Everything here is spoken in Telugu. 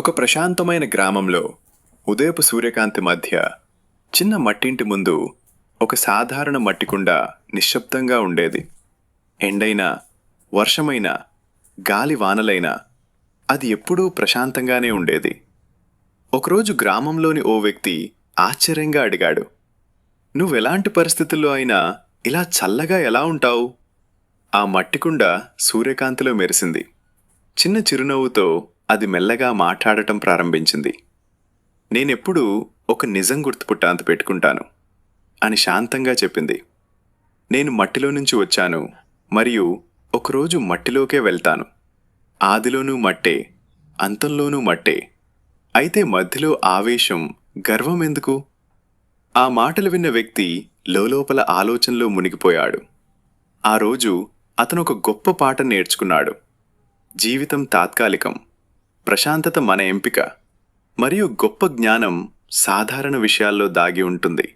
ఒక ప్రశాంతమైన గ్రామంలో ఉదయపు సూర్యకాంతి మధ్య చిన్న మట్టింటి ముందు ఒక సాధారణ మట్టి కుండ నిశ్శబ్దంగా ఉండేది. ఎండైనా, వర్షమైనా, గాలి వానలైనా అది ఎప్పుడూ ప్రశాంతంగానే ఉండేది. ఒకరోజు గ్రామంలోని ఓ వ్యక్తి ఆశ్చర్యంగా అడిగాడు, "నువ్వెలాంటి పరిస్థితుల్లో అయినా ఇలా చల్లగా ఎలా ఉంటావు?" ఆ మట్టికుండ సూర్యకాంతిలో మెరిసింది. చిన్న చిరునవ్వుతో అది మెల్లగా మాట్లాడటం ప్రారంభించింది. "నేనెప్పుడూ ఒక నిజం గుర్తుపుట్టాంత పెట్టుకుంటాను" అని శాంతంగా చెప్పింది. "నేను మట్టిలో నుంచి వచ్చాను, మరియు ఒకరోజు మట్టిలోకే వెళ్తాను. ఆదిలోనూ మట్టే, అంతంలోనూ మట్టే. అయితే మధ్యలో ఆవేశం, గర్వం ఎందుకు?" ఆ మాటలు విన్న వ్యక్తి లోలోపల ఆలోచనలో మునిగిపోయాడు. ఆ రోజు అతనొక గొప్ప పాఠం నేర్చుకున్నాడు. జీవితం తాత్కాలికం, ప్రశాంతత మన ఎంపిక, మరియు గొప్ప జ్ఞానం సాధారణ విషయాల్లో దాగి ఉంటుంది.